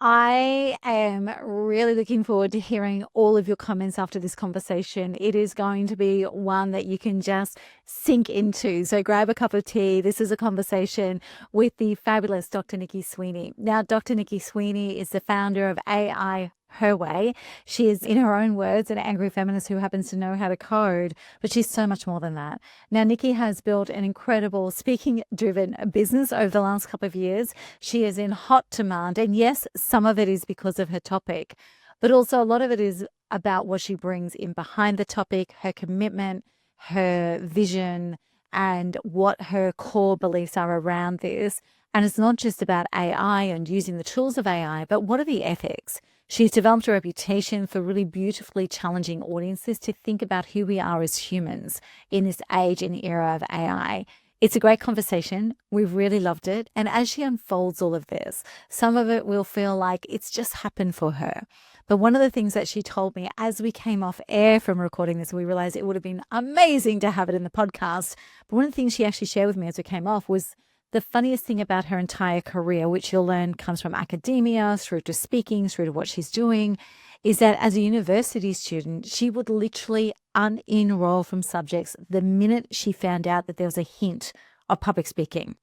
I am really looking forward to hearing all of your comments after this conversation. It is going to be one that you can just sink into. So grab a cup of tea. This is a conversation with the fabulous Dr. Nici Sweaney. Now, Dr. Nici Sweaney is the founder of AI Her Way. She is, in her own words, an angry feminist who happens to know how to code, but she's so much more than that. Now, Nici has built an incredible speaking-driven business over the last couple of years. She is in hot demand. And yes, some of it is because of her topic, but also a lot of it is about what she brings in behind the topic, her commitment, her vision, and what her core beliefs are around this. And it's not just about AI and using the tools of AI, but what are the ethics? She's developed a reputation for really beautifully challenging audiences to think about who we are as humans in this age and era of AI. It's a great conversation. We've really loved it. And as she unfolds all of this, some of it will feel like it's just happened for her. But one of the things that she told me as we came off air from recording this, we realized it would have been amazing to have it in the podcast. But one of the things she actually shared with me as we came off was the funniest thing about her entire career, which you'll learn comes from academia through to speaking, through to what she's doing, is that as a university student, she would literally unenroll from subjects the minute she found out that there was a hint of public speaking.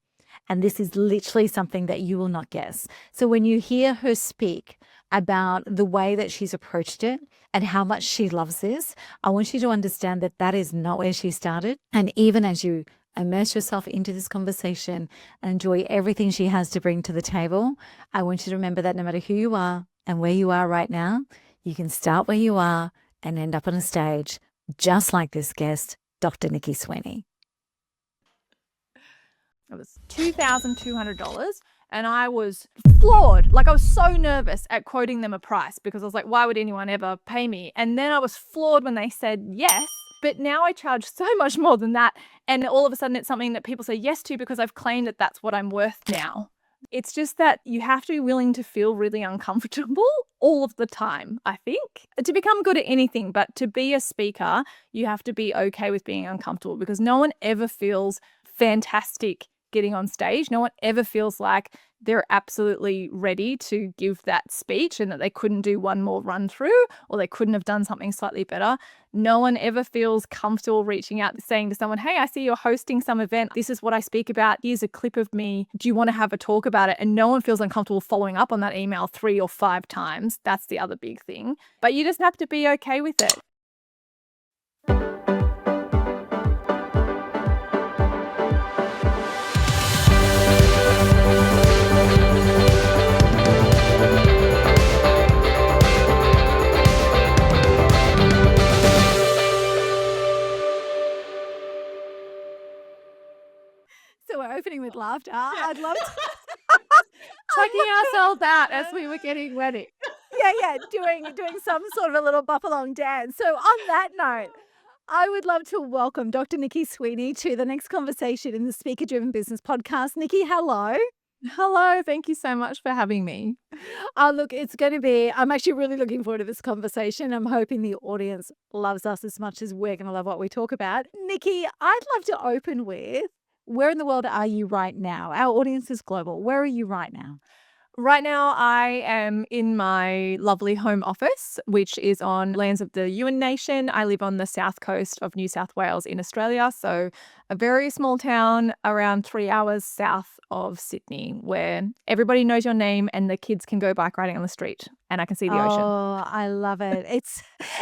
And this is literally something that you will not guess. So when you hear her speak about the way that she's approached it and how much she loves this, I want you to understand that that is not where she started. And even as you immerse yourself into this conversation and enjoy everything she has to bring to the table, I want you to remember that no matter who you are and where you are right now, you can start where you are and end up on a stage just like this guest, Dr. Nici Sweaney. It was $2,200 and I was floored. Like I was so nervous at quoting them a price because I was like, why would anyone ever pay me? And then I was floored when they said yes. But now I charge so much more than that. And all of a sudden it's something that people say yes to because I've claimed that that's what I'm worth now. It's just that you have to be willing to feel really uncomfortable all of the time, I think, to become good at anything. But to be a speaker, you have to be okay with being uncomfortable because no one ever feels fantastic getting on stage. No one ever feels like they're absolutely ready to give that speech and that they couldn't do one more run through or they couldn't have done something slightly better. No one ever feels comfortable reaching out saying to someone, hey, I see you're hosting some event. This is what I speak about. Here's a clip of me. Do you want to have a talk about it? And no one feels uncomfortable following up on that email 3 or 5 times. That's the other big thing. But you just have to be okay with it. So we're opening with laughter. I'd love to. Checking ourselves out as we were getting ready. Yeah, doing some sort of a little bop along dance. So on that note, I would love to welcome Dr. Nici Sweaney to the next conversation in the Speaker Driven Business podcast. Nici, hello. Hello, thank you so much for having me. Look, I'm actually really looking forward to this conversation. I'm hoping the audience loves us as much as we're going to love what we talk about. Nici, I'd love to open with, where in the world are you right now? Our audience is global. Where are you right now? Right now, I am in my lovely home office, which is on lands of the Yuin Nation. I live on the south coast of New South Wales in Australia, so a very small town around 3 hours south of Sydney, where everybody knows your name and the kids can go bike riding on the street, and I can see the ocean. Oh, I love it.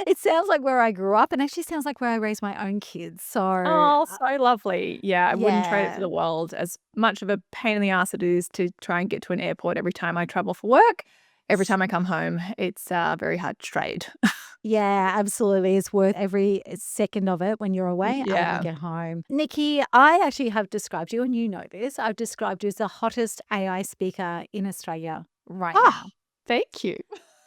It sounds like where I grew up and actually sounds like where I raised my own kids. So, Oh, so lovely. Yeah, I wouldn't trade it yeah. for the world. As much of a pain in the ass it is to try and get to an airport every time I travel for work. Every time I come home, it's very hard to trade. Yeah, absolutely. It's worth every second of it when you're away and when you Yeah. get home. Nici, I actually have described you, and you know this, I've described you as the hottest AI speaker in Australia right Ah, now. thank you.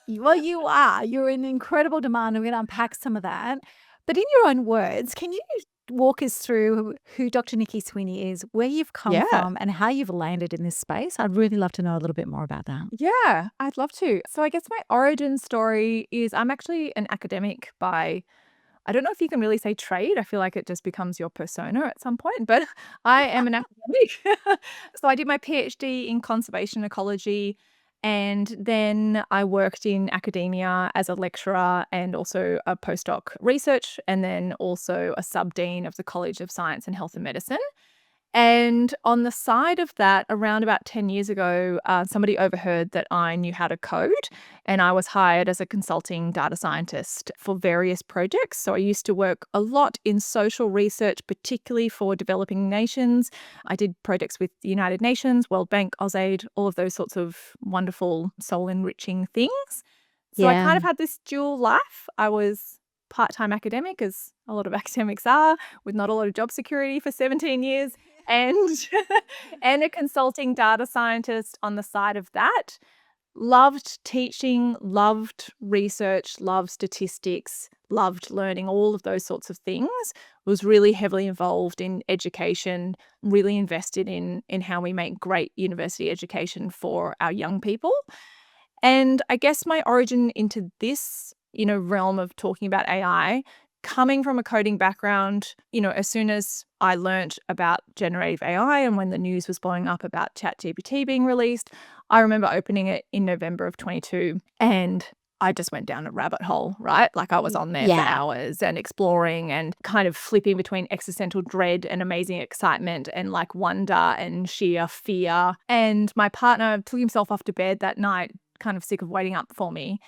Well, you are. You're in incredible demand. And we're going to unpack some of that. But in your own words, can you walk us through who Dr. Nici Sweaney is, where you've come Yeah. from, and how you've landed in this space? I'd really love to know a little bit more about that. Yeah, I'd love to. So I guess my origin story is I'm actually an academic by, I don't know if you can really say trade. I feel like it just becomes your persona at some point, but I am an academic. So I did my PhD in conservation ecology, And then I worked in academia as a lecturer and also a postdoc research, and then also a sub-dean of the College of Science and Health and Medicine. And on the side of that, around about 10 years ago, somebody overheard that I knew how to code, and I was hired as a consulting data scientist for various projects. So I used to work a lot in social research, particularly for developing nations. I did projects with the United Nations, World Bank, AusAid, all of those sorts of wonderful soul-enriching things. So I Yeah. kind of had this dual life. I was part-time academic, as a lot of academics are, with not a lot of job security for 17 years, and and a consulting data scientist on the side of that. Loved teaching, loved research, loved statistics, loved learning, all of those sorts of things. Was really heavily involved in education, really invested in how we make great university education for our young people. And I guess my origin into this, realm of talking about AI, coming from a coding background, as soon as I learnt about generative AI and when the news was blowing up about ChatGPT being released, I remember opening it in November of 22 and I just went down a rabbit hole, right? Like I was on there for hours and exploring and kind of flipping between existential dread and amazing excitement and like wonder and sheer fear. And my partner took himself off to bed that night, kind of sick of waiting up for me.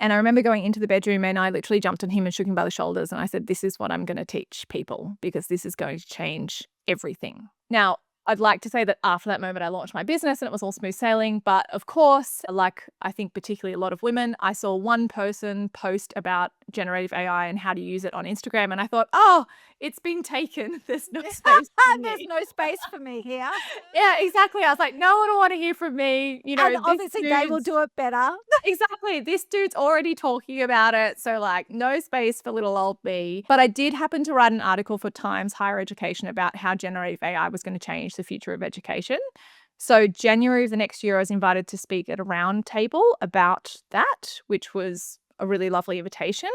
And I remember going into the bedroom and I literally jumped on him and shook him by the shoulders. And I said, this is what I'm going to teach people because this is going to change everything. Now, I'd like to say that after that moment, I launched my business and it was all smooth sailing. But of course, like I think particularly a lot of women, I saw one person post about generative AI and how to use it on Instagram. And I thought, oh, it's been taken. There's no space for me. There's no space for me here. Yeah, exactly. I was like, no one will want to hear from me. And obviously they will do it better. Exactly. This dude's already talking about it. So, like, no space for little old me. But I did happen to write an article for Times Higher Education about how generative AI was going to change the future of education. So, January of the next year, I was invited to speak at a round table about that, which was a really lovely invitation.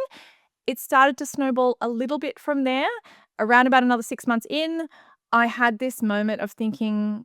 It started to snowball a little bit from there. Around about another 6 months in, I had this moment of thinking,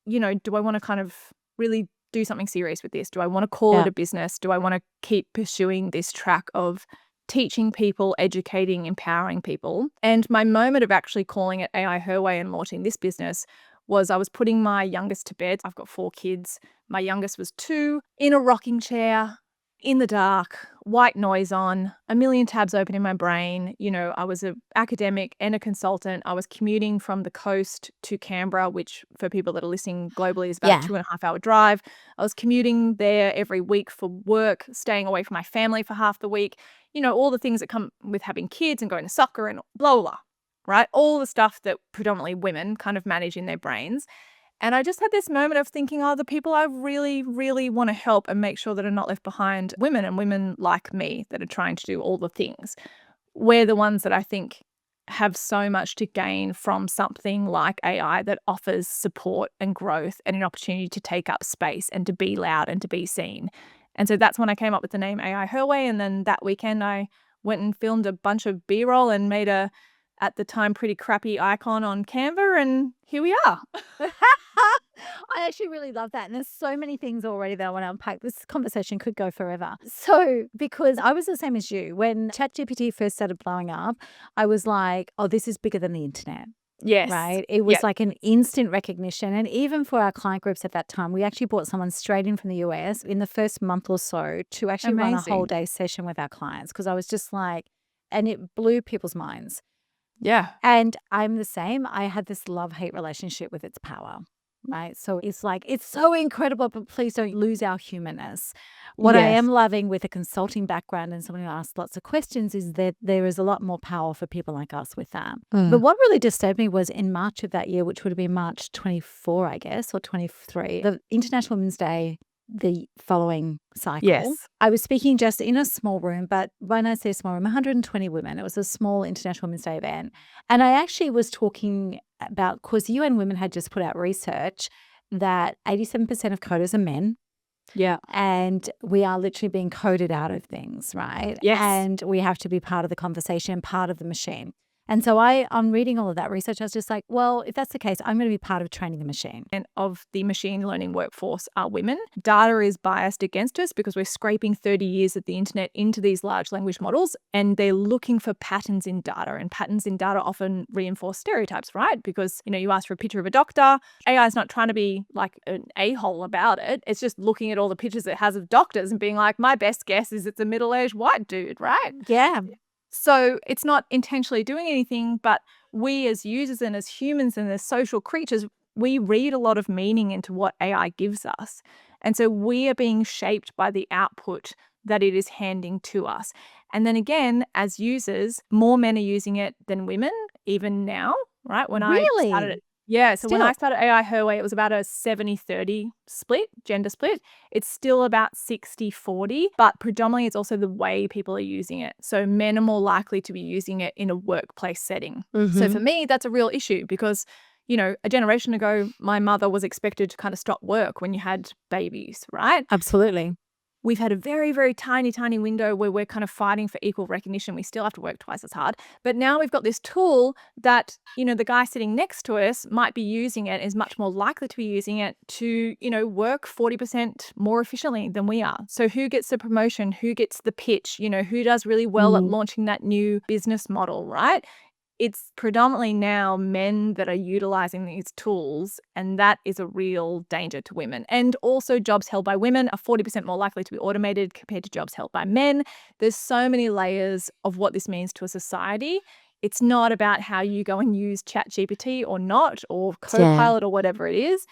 do I want to kind of really do something serious with this? Do I want to call it a business? Do I want to keep pursuing this track of teaching people, educating, empowering people? And my moment of actually calling it AI Her Way and launching this business was I was putting my youngest to bed. I've got 4 kids. My youngest was 2, in a rocking chair, in the dark, white noise on, a million tabs open in my brain. I was an academic and a consultant. I was commuting from the coast to Canberra, which for people that are listening globally is about a 2.5-hour drive. I was commuting there every week for work, staying away from my family for half the week. All the things that come with having kids and going to soccer and blah, blah, blah, right? All the stuff that predominantly women kind of manage in their brains. And I just had this moment of thinking, the people I really, really want to help and make sure that are not left behind, women and women like me that are trying to do all the things. We're the ones that I think have so much to gain from something like AI that offers support and growth and an opportunity to take up space and to be loud and to be seen. And so that's when I came up with the name AI Her Way. And then that weekend I went and filmed a bunch of B-roll and made a, at the time, pretty crappy icon on Canva, and here we are. I actually really love that. And there's so many things already that I want to unpack. This conversation could go forever. So, because I was the same as you, when ChatGPT first started blowing up, I was like, oh, this is bigger than the internet. Yes. Right. It was like an instant recognition. And even for our client groups at that time, we actually brought someone straight in from the US in the first month or so to actually run a whole day session with our clients. Because I was just like, and it blew people's minds. Yeah. And I'm the same. I had this love-hate relationship with its power, right? So it's like, it's so incredible, but please don't lose our humanness. What I am loving with a consulting background and someone who asks lots of questions is that there is a lot more power for people like us with that. But what really disturbed me was in March of that year, which would have been March 24, I guess, or 23, the International Women's Day, the following cycle. Yes. I was speaking just in a small room, but when I say small room, 120 women. It was a small International Women's Day event. And I actually was talking about, because UN Women had just put out research that 87% of coders are men. Yeah. And we are literally being coded out of things, right? Yes. And we have to be part of the conversation, part of the machine. And so I'm reading all of that research. I was just like, well, if that's the case, I'm going to be part of training the machine. And of the machine learning workforce are women. Data is biased against us because we're scraping 30 years of the internet into these large language models, and they're looking for patterns in data, and patterns in data often reinforce stereotypes, right? Because, you ask for a picture of a doctor, AI is not trying to be like an a-hole about it. It's just looking at all the pictures it has of doctors and being like, my best guess is it's a middle-aged white dude, right? Yeah. So it's not intentionally doing anything, but we as users and as humans and as social creatures, we read a lot of meaning into what AI gives us. And so we are being shaped by the output that it is handing to us. And then again, as users, more men are using it than women, even now, right? When I started Really? it. Yeah, so when I Still. started AI Her Way, it was about a 70-30 split, gender split. It's still about 60-40, but predominantly it's also the way people are using it. So men are more likely to be using it in a workplace setting. So for me, that's a real issue because, a generation ago, my mother was expected to kind of stop work when you had babies, right? Absolutely. We've had a very, very tiny, tiny window where we're kind of fighting for equal recognition. We still have to work twice as hard. But now we've got this tool that, the guy sitting next to us might be using it, is much more likely to be using it to, work 40% more efficiently than we are. So who gets the promotion? Who gets the pitch? Who does really well at launching that new business model, right? It's predominantly now men that are utilizing these tools, and that is a real danger to women. And also jobs held by women are 40% more likely to be automated compared to jobs held by men. There's so many layers of what this means to a society. It's not about how you go and use ChatGPT or not, or Copilot or whatever it is.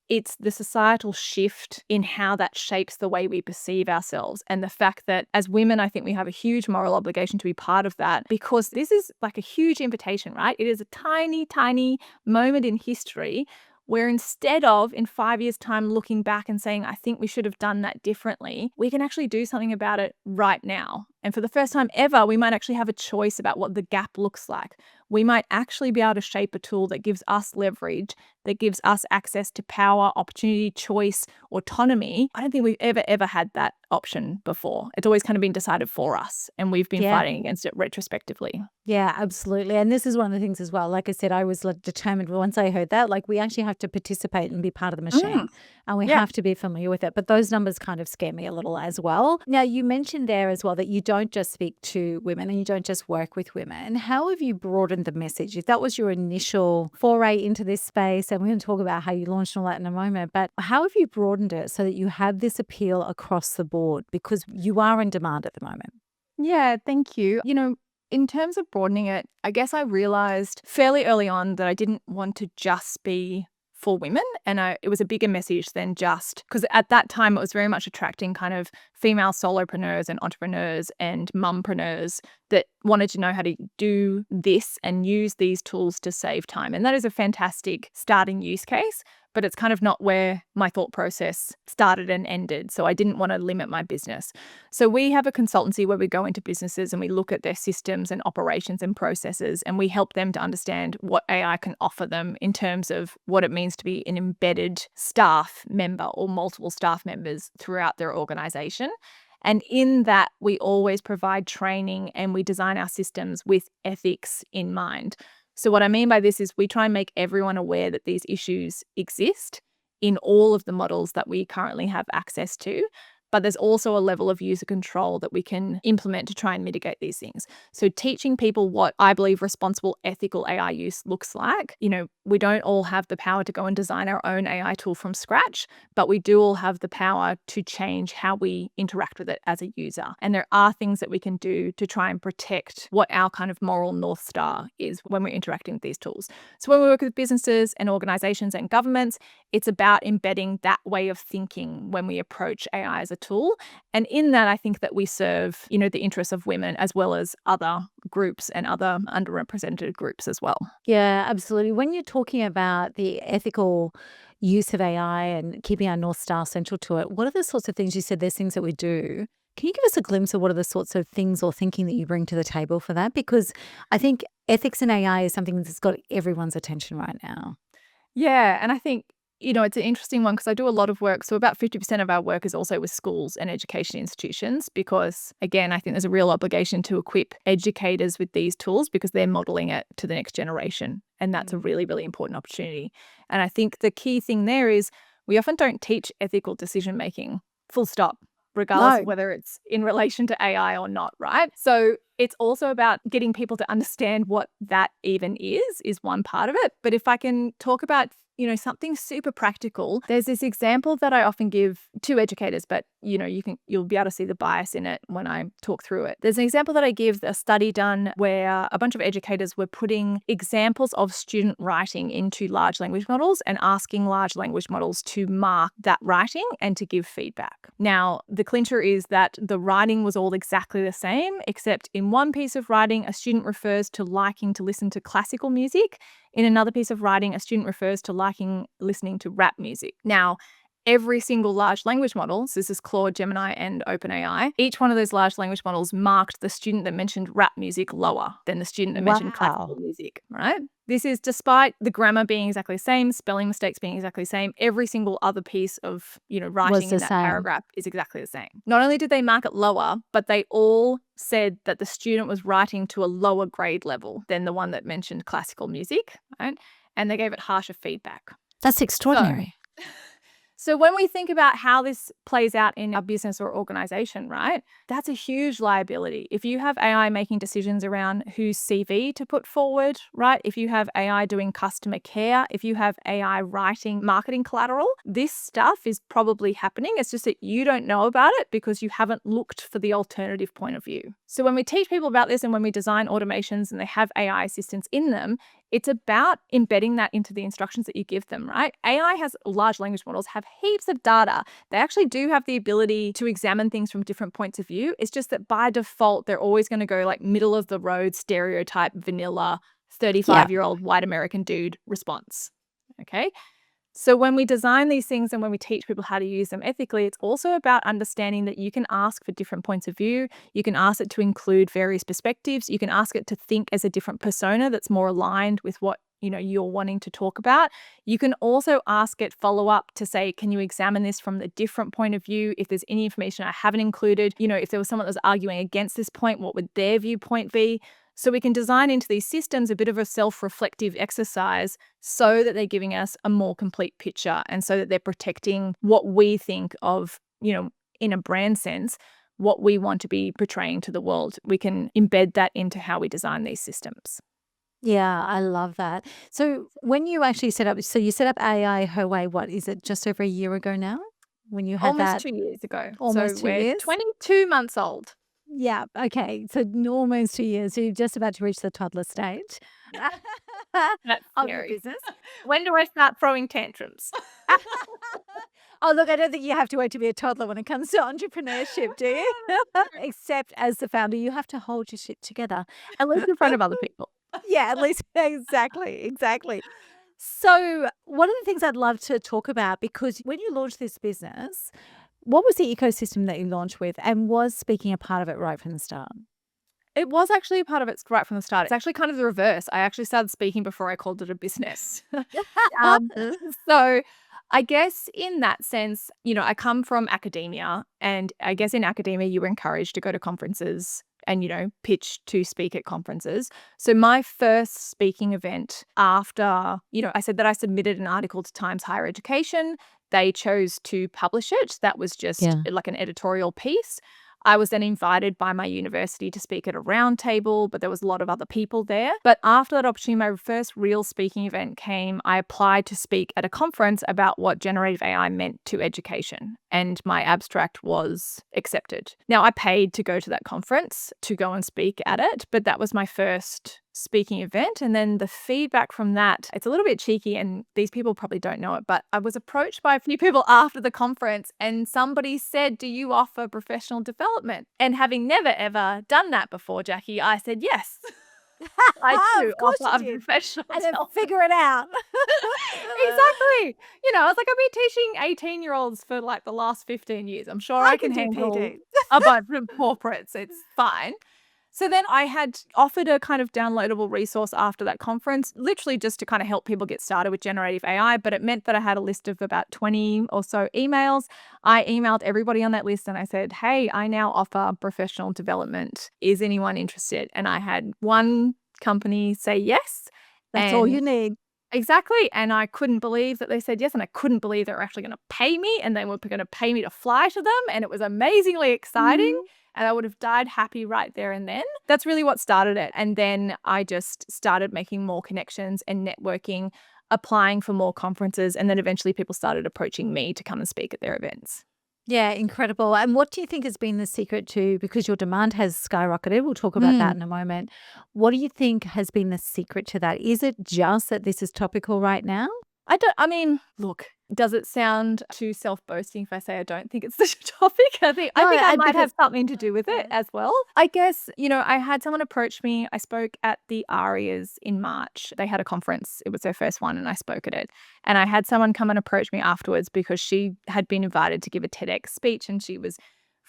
It's the societal shift in how that shapes the way we perceive ourselves. And the fact that as women, I think we have a huge moral obligation to be part of that, because this is like a huge invitation, right? It is a tiny, tiny moment in history where instead of in 5 years' time looking back and saying, I think we should have done that differently, we can actually do something about it right now. And for the first time ever, we might actually have a choice about what the gap looks like. We might actually be able to shape a tool that gives us leverage, that gives us access to power, opportunity, choice, autonomy. I don't think we've ever had that option before. It's always kind of been decided for us, and we've been fighting against it retrospectively. Yeah, absolutely. And this is one of the things as well. Like I said, I was determined once I heard that, like we actually have to participate and be part of the machine, and we Yeah. have to be familiar with it. But those numbers kind of scare me a little as well. Now, you mentioned there as well that you don't just speak to women and you don't just work with women. How have you broadened the message? If that was your initial foray into this space, and we're going to talk about how you launched and all that in a moment, but how have you broadened it so that you have this appeal across the board? Because you are in demand at the moment. Yeah, thank you. In terms of broadening it, I guess I realized fairly early on that I didn't want to just be for women. And it was a bigger message than just, because at that time it was very much attracting kind of female solopreneurs and entrepreneurs and mumpreneurs that wanted to know how to do this and use these tools to save time. And that is a fantastic starting use case, but it's kind of not where my thought process started and ended. So I didn't want to limit my business. So we have a consultancy where we go into businesses and we look at their systems and operations and processes, and we help them to understand what AI can offer them in terms of what it means to be an embedded staff member or multiple staff members throughout their organization. And in that, we always provide training and we design our systems with ethics in mind. So what I mean by this is we try and make everyone aware that these issues exist in all of the models that we currently have access to. But there's also a level of user control that we can implement to try and mitigate these things. So teaching people what I believe responsible, ethical AI use looks like. We don't all have the power to go and design our own AI tool from scratch, but we do all have the power to change how we interact with it as a user. And there are things that we can do to try and protect what our kind of moral North Star is when we're interacting with these tools. So when we work with businesses and organizations and governments, it's about embedding that way of thinking when we approach AI as a tool. And in that, I think that we serve, the interests of women as well as other groups and other underrepresented groups as well. Yeah, absolutely. When you're talking about the ethical use of AI and keeping our North Star central to it, what are the sorts of things you said? There's things that we do. Can you give us a glimpse of what are the sorts of things or thinking that you bring to the table for that? Because I think ethics in AI is something that's got everyone's attention right now. Yeah, and I think it's an interesting one because I do a lot of work. So about 50% of our work is also with schools and education institutions because, again, I think there's a real obligation to equip educators with these tools because they're modeling it to the next generation. And that's a really, really important opportunity. And I think the key thing there is we often don't teach ethical decision making, full stop, regardless of whether it's in relation to AI or not, right? So it's also about getting people to understand what that even is one part of it. But if I can talk about something super practical. There's this example that I often give to educators, but you'll be able to see the bias in it when I talk through it. There's an example that I give, a study done where a bunch of educators were putting examples of student writing into large language models and asking large language models to mark that writing and to give feedback. Now, the clincher is that the writing was all exactly the same, except in one piece of writing, a student refers to liking to listen to classical music. In another piece of writing, a student refers to liking listening to rap music. Now, every single large language model, so this is Claude, Gemini, and OpenAI, each one of those large language models marked the student that mentioned rap music lower than the student that mentioned classical music, right? This is despite the grammar being exactly the same, spelling mistakes being exactly the same, every single other piece of, writing in that paragraph is exactly the same. Not only did they mark it lower, but they all said that the student was writing to a lower grade level than the one that mentioned classical music, right? And they gave it harsher feedback. That's extraordinary. So when we think about how this plays out in a business or organization, right, that's a huge liability. If you have AI making decisions around whose CV to put forward, right, if you have AI doing customer care, if you have AI writing marketing collateral, this stuff is probably happening. It's just that you don't know about it because you haven't looked for the alternative point of view. So when we teach people about this and when we design automations and they have AI assistants in them, it's about embedding that into the instructions that you give them, right? Large language models have heaps of data. They actually do have the ability to examine things from different points of view. It's just that by default, they're always going to go like middle of the road, stereotype, vanilla, 35-year-old white American dude response. Okay. So when we design these things and when we teach people how to use them ethically, it's also about understanding that you can ask for different points of view. You can ask it to include various perspectives. You can ask it to think as a different persona that's more aligned with what you're wanting to talk about. You can also ask it follow up to say, can you examine this from a different point of view? If there's any information I haven't included, if there was someone that was arguing against this point, what would their viewpoint be? So we can design into these systems a bit of a self-reflective exercise so that they're giving us a more complete picture and so that they're protecting what we think of, in a brand sense, what we want to be portraying to the world. We can embed that into how we design these systems. Yeah, I love that. So when you actually you set up AI her way, what is it, just over a year ago now? When you had Almost that 2 years ago. almost So 2 we're years? 22 months old. Yeah, okay. So almost 2 years. So you're just about to reach the toddler stage That's of your scary. business. When do I start throwing tantrums? Oh, look, I don't think you have to wait to be a toddler when it comes to entrepreneurship, do you? Except as the founder, you have to hold your shit together. At least in front of other people. Yeah, at least exactly. So, one of the things I'd love to talk about, because when you launched this business, what was the ecosystem that you launched with, and was speaking a part of it right from the start? It was actually a part of it right from the start. It's actually kind of the reverse. I actually started speaking before I called it a business. Um, so I guess in that sense, I come from academia, and I guess in academia, you were encouraged to go to conferences and, pitch to speak at conferences. So my first speaking event after, I said that I submitted an article to Times Higher Education. They chose to publish it. That was just like an editorial piece. I was then invited by my university to speak at a round table, but there was a lot of other people there. But after that opportunity, my first real speaking event came. I applied to speak at a conference about what generative AI meant to education, and my abstract was accepted. Now, I paid to go to that conference to go and speak at it, but that was my first speaking event. And then the feedback from that, it's a little bit cheeky and these people probably don't know it, but I was approached by a few people after the conference and somebody said, do you offer professional development? And having never ever done that before, Jackie, I said, yes, I do Of course offer you a did. professional And then development. figure it out. Exactly. I was like, I've been teaching 18-year-olds for like the last 15 years. I'm sure I can do handle PD. a bunch of corporates. It's fine. So then I had offered a kind of downloadable resource after that conference, literally just to kind of help people get started with generative AI. But it meant that I had a list of about 20 or so emails. I emailed everybody on that list and I said, hey, I now offer professional development. Is anyone interested? And I had one company say yes. That's all you need. Exactly. And I couldn't believe that they said yes. And I couldn't believe they were actually going to pay me and they were going to pay me to fly to them. And it was amazingly exciting. And I would have died happy right there and then. That's really what started it. And then I just started making more connections and networking, applying for more conferences. And then eventually people started approaching me to come and speak at their events. Yeah, incredible. And what do you think has been the secret to, because your demand has skyrocketed, we'll talk about that in a moment. What do you think has been the secret to that? Is it just that this is topical right now? Look, does it sound too self-boasting if I say I don't think it's the topic? I think I might have something to do with it as well. I guess, I had someone approach me. I spoke at the Arias in March. They had a conference. It was their first one and I spoke at it. And I had someone come and approach me afterwards because she had been invited to give a TEDx speech and she was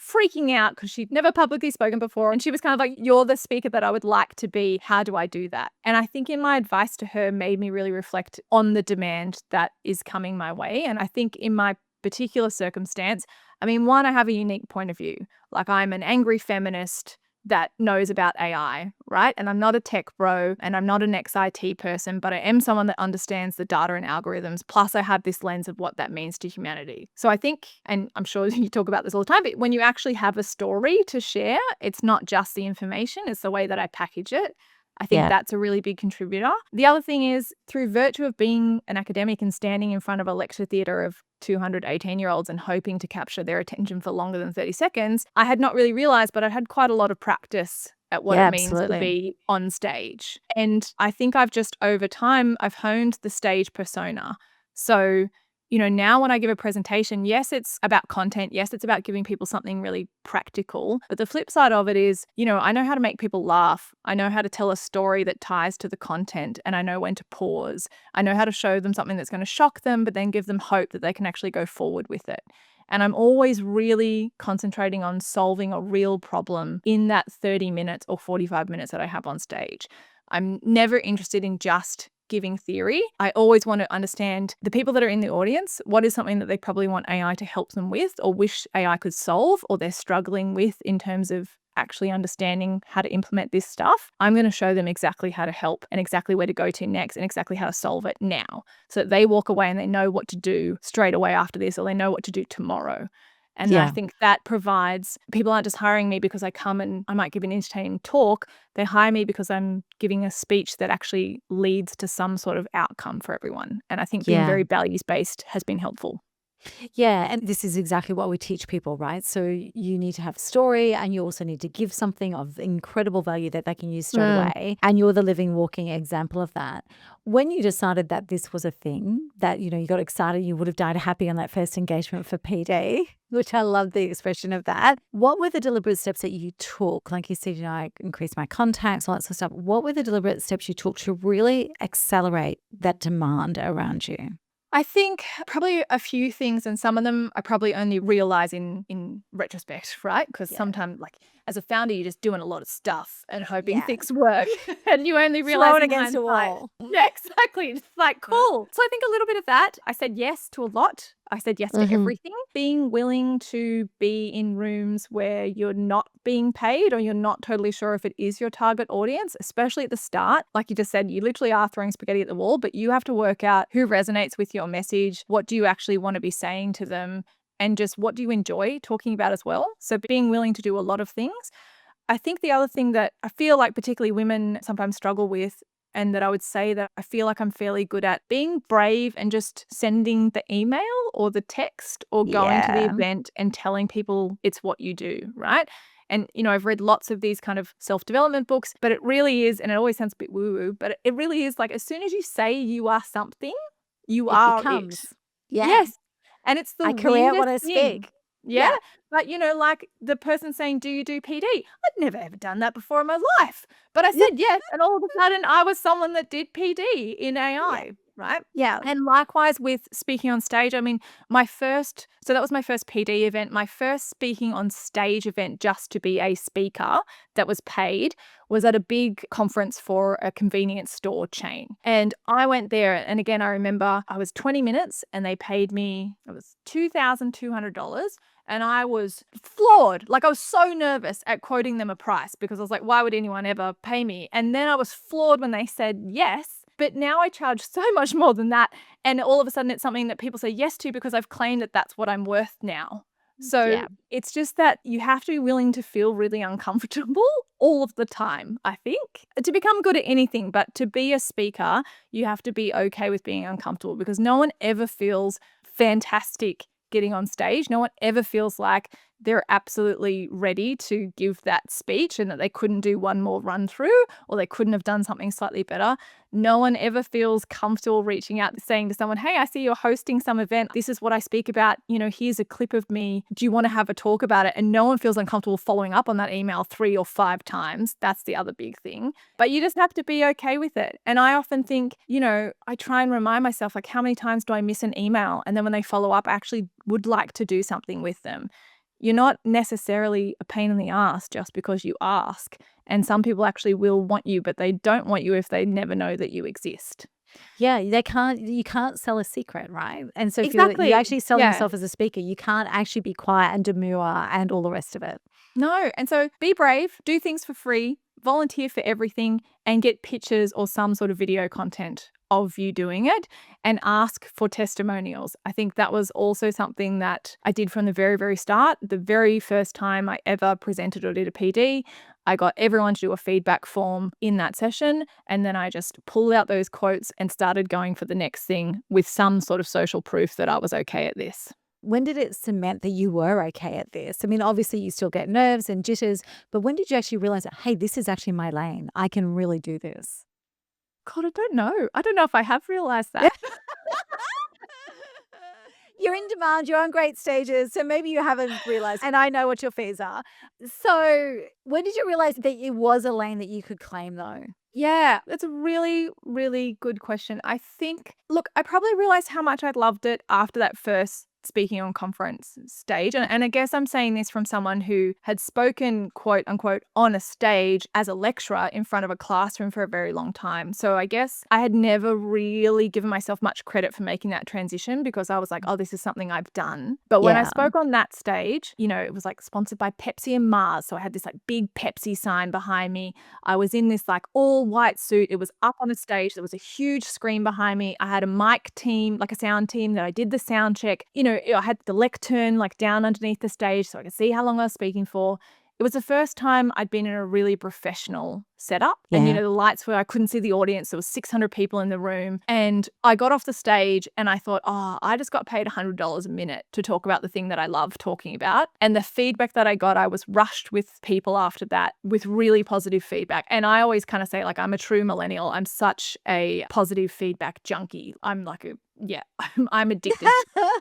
freaking out because she'd never publicly spoken before. And she was kind of like, you're the speaker that I would like to be. How do I do that? And I think in my advice to her made me really reflect on the demand that is coming my way. And I think in my particular circumstance, one, I have a unique point of view. Like I'm an angry feminist that knows about AI, right? And I'm not a tech bro and I'm not an ex-IT person, but I am someone that understands the data and algorithms. Plus I have this lens of what that means to humanity. So I think, and I'm sure you talk about this all the time, but when you actually have a story to share, it's not just the information, it's the way that I package it. I think that's a really big contributor. The other thing is through virtue of being an academic and standing in front of a lecture theatre of 200 18-year-olds and hoping to capture their attention for longer than 30 seconds, I had not really realized, but I had quite a lot of practice at what it means to be on stage. And I think I've just over time, I've honed the stage persona. So now when I give a presentation, yes, it's about content. Yes, it's about giving people something really practical. But the flip side of it is, I know how to make people laugh. I know how to tell a story that ties to the content and I know when to pause. I know how to show them something that's going to shock them, but then give them hope that they can actually go forward with it. And I'm always really concentrating on solving a real problem in that 30 minutes or 45 minutes that I have on stage. I'm never interested in just giving theory. I always want to understand the people that are in the audience. What is something that they probably want AI to help them with or wish AI could solve or they're struggling with in terms of actually understanding how to implement this stuff? I'm going to show them exactly how to help and exactly where to go to next and exactly how to solve it now so that they walk away and they know what to do straight away after this or they know what to do tomorrow. And I think that provides, people aren't just hiring me because I come and I might give an entertaining talk. They hire me because I'm giving a speech that actually leads to some sort of outcome for everyone. And I think being very values-based has been helpful. Yeah, and this is exactly what we teach people, right? So you need to have a story and you also need to give something of incredible value that they can use straight away. And you're the living, walking example of that. When you decided that this was a thing, that, you got excited, you would have died happy on that first engagement for PD, which I love the expression of that. What were the deliberate steps that you took? Like you said, I increased my contacts, all that sort of stuff. What were the deliberate steps you took to really accelerate that demand around you? I think probably a few things, and some of them I probably only realize in retrospect, right? Because sometimes, like as a founder, you're just doing a lot of stuff and hoping things work, and you only realize Throw it against a wall. Yeah, exactly. It's like cool. So I think a little bit of that. I said yes to a lot. I said yes to everything. Being willing to be in rooms where you're not being paid or you're not totally sure if it is your target audience, especially at the start. Like you just said, you literally are throwing spaghetti at the wall, but you have to work out who resonates with your message. What do you actually want to be saying to them? And just what do you enjoy talking about as well? So being willing to do a lot of things. I think the other thing that I feel like particularly women sometimes struggle with, and that I would say that I feel like I'm fairly good at, being brave and just sending the email or the text or going to the event and telling people it's what you do, right? And, I've read lots of these kind of self-development books, but it really is, and it always sounds a bit woo-woo, but it really is like as soon as you say you are something, it becomes. it. Yeah. Yes. And it's the I create what I weirdest thing. speak. Yeah. But, like the person saying, do you do PD? I'd never ever done that before in my life. But I said yes. And all of a sudden I was someone that did PD in AI. right? Yeah. And likewise with speaking on stage, I mean, that was my first PD event. My first speaking on stage event just to be a speaker that was paid was at a big conference for a convenience store chain. And I went there, and again, I remember I was 20 minutes and they paid me, it was $2,200. And I was floored. Like, I was so nervous at quoting them a price because I was like, why would anyone ever pay me? And then I was floored when they said yes. But now I charge so much more than that. And all of a sudden it's something that people say yes to because I've claimed that that's what I'm worth now. So Yeah. it's just that you have to be willing to feel really uncomfortable all of the time, I think, to become good at anything. But to be a speaker, you have to be okay with being uncomfortable because no one ever feels fantastic getting on stage. No one ever feels like they're absolutely ready to give that speech and that they couldn't do one more run through or they couldn't have done something slightly better. No one ever feels comfortable reaching out saying to someone, hey, I see you're hosting some event. This is what I speak about. Here's a clip of me. Do you want to have a talk about it? And no one feels uncomfortable following up on that email 3 or 5 times. That's the other big thing. But you just have to be okay with it. And I often think, I try and remind myself, like, how many times do I miss an email? And then when they follow up, I actually would like to do something with them. You're not necessarily a pain in the ass just because you ask. And some people actually will want you, but they don't want you if they never know that you exist. Yeah, you can't sell a secret, right? And so if Exactly. you're actually selling Yeah. yourself as a speaker, you can't actually be quiet and demure and all the rest of it. No. And so be brave, do things for free, volunteer for everything, and get pictures or some sort of video content of you doing it and ask for testimonials. I think that was also something that I did from the very, very start. The very first time I ever presented or did a PD, I got everyone to do a feedback form in that session. And then I just pulled out those quotes and started going for the next thing with some sort of social proof that I was okay at this. When did it cement that you were okay at this? I mean, obviously you still get nerves and jitters, but when did you actually realize that, hey, this is actually my lane. I can really do this? God, I don't know. I don't know if I have realized that. You're in demand, you're on great stages, so maybe you haven't realized, and I know what your fees are. So when did you realize that it was a lane that you could claim though? Yeah, that's a really, really good question. I think, look, I probably realized how much I loved it after that first speaking on conference stage. And I guess I'm saying this from someone who had spoken, quote unquote, on a stage as a lecturer in front of a classroom for a very long time. So I guess I had never really given myself much credit for making that transition because I was like, oh, this is something I've done. But when I Yeah. spoke on that stage, it was like sponsored by Pepsi and Mars. So I had this like big Pepsi sign behind me. I was in this like all white suit. It was up on a stage. There was a huge screen behind me. I had a mic team, like a sound team that I did the sound check. I had the lectern like down underneath the stage so I could see how long I was speaking for. It was the first time I'd been in a really professional setup. And, Yeah. the lights I couldn't see the audience. There was 600 people in the room. And I got off the stage and I thought, I just got paid $100 a minute to talk about the thing that I love talking about. And the feedback that I got, I was rushed with people after that with really positive feedback. And I always kind of say, like, I'm a true millennial. I'm such a positive feedback junkie. I'm like I'm addicted.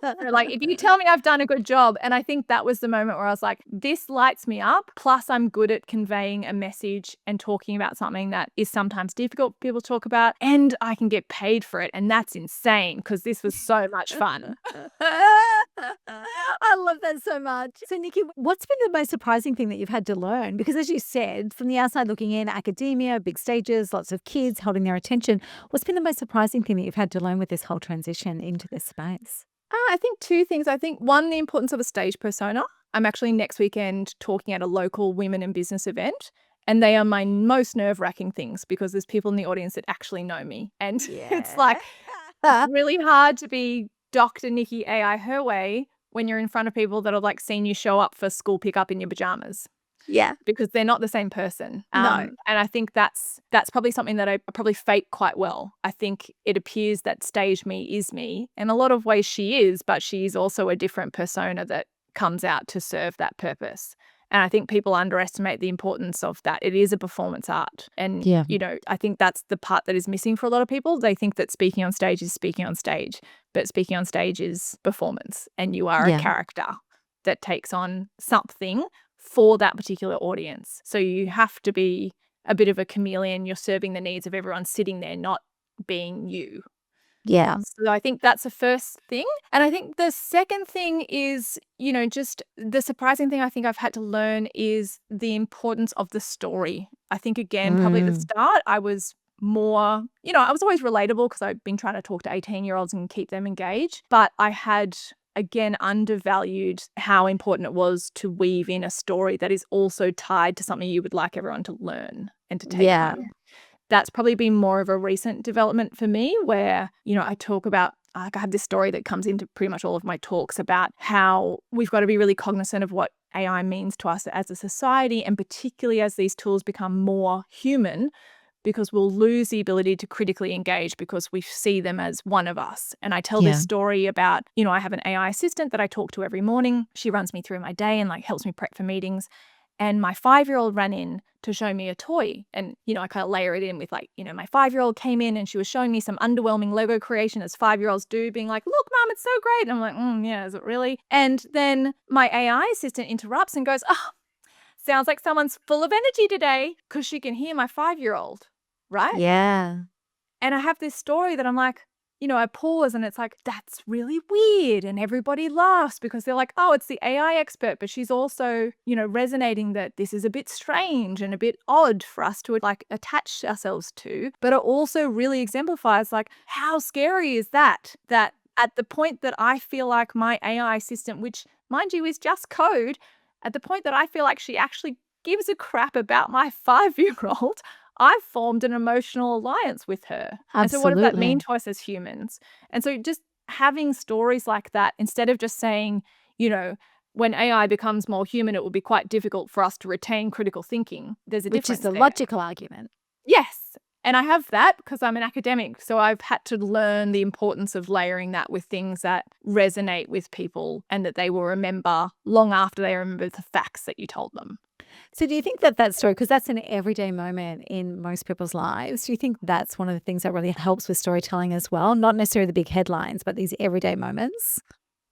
So, like, if you tell me I've done a good job, and I think that was the moment where I was like, this lights me up. Plus, I'm good at conveying a message and talking about something that is sometimes difficult for people to talk about, and I can get paid for it. And that's insane because this was so much fun. I love that so much. So, Nici, what's been the most surprising thing that you've had to learn? Because as you said, from the outside looking in, academia, big stages, lots of kids holding their attention. What's been the most surprising thing that you've had to learn with this whole transition into this space? I think 2 things. I think, one, the importance of a stage persona. I'm actually next weekend talking at a local women in business event. And they are my most nerve-wracking things because there's people in the audience that actually know me. And it's like really hard to be Dr. Nici AI her way when you're in front of people that have like seen you show up for school pickup in your pajamas. Yeah. Because they're not the same person. No. And I think that's probably something that I probably fake quite well. I think it appears that stage me is me. In a lot of ways she is, but she is also a different persona that comes out to serve that purpose. And I think people underestimate the importance of that. It is a performance art. And, Yeah. I think that's the part that is missing for a lot of people. They think that speaking on stage is speaking on stage, but speaking on stage is performance. And you are a character that takes on something for that particular audience. So you have to be a bit of a chameleon. You're serving the needs of everyone sitting there, not being you. Yeah. So I think that's the first thing. And I think the second thing is, just the surprising thing I think I've had to learn is the importance of the story. I think, again, probably at the start, I was more, I was always relatable because I've been trying to talk to 18-year-olds and keep them engaged. But I had, again, undervalued how important it was to weave in a story that is also tied to something you would like everyone to learn and to take Yeah. home. That's probably been more of a recent development for me where, I talk about, like, I have this story that comes into pretty much all of my talks about how we've got to be really cognizant of what AI means to us as a society, and particularly as these tools become more human, because we'll lose the ability to critically engage because we see them as one of us. And I tell this story about, I have an AI assistant that I talk to every morning. She runs me through my day and like helps me prep for meetings. And my 5-year-old ran in to show me a toy. And, I kind of layer it in with like, my 5-year-old came in and she was showing me some underwhelming Lego creation as 5-year-olds do, being like, look, Mom, it's so great. And I'm like, yeah, is it really? And then my AI assistant interrupts and goes, oh, sounds like someone's full of energy today, because she can hear my 5-year-old, right? Yeah. And I have this story that I'm like, I pause and it's like, that's really weird. And everybody laughs because they're like, oh, it's the AI expert. But she's also, resonating that this is a bit strange and a bit odd for us to like attach ourselves to. But it also really exemplifies like, how scary is that? That at the point that I feel like my AI assistant, which mind you is just code, at the point that I feel like she actually gives a crap about my 5-year-old, I've formed an emotional alliance with her. And so what does that mean Absolutely. to us as humans? And so just having stories like that, instead of just saying, when AI becomes more human, it will be quite difficult for us to retain critical thinking. There's a Which is difference the there. logical argument. Yes. And I have that because I'm an academic. So I've had to learn the importance of layering that with things that resonate with people and that they will remember long after they remember the facts that you told them. So do you think that story, because that's an everyday moment in most people's lives, do you think that's one of the things that really helps with storytelling as well? Not necessarily the big headlines, but these everyday moments?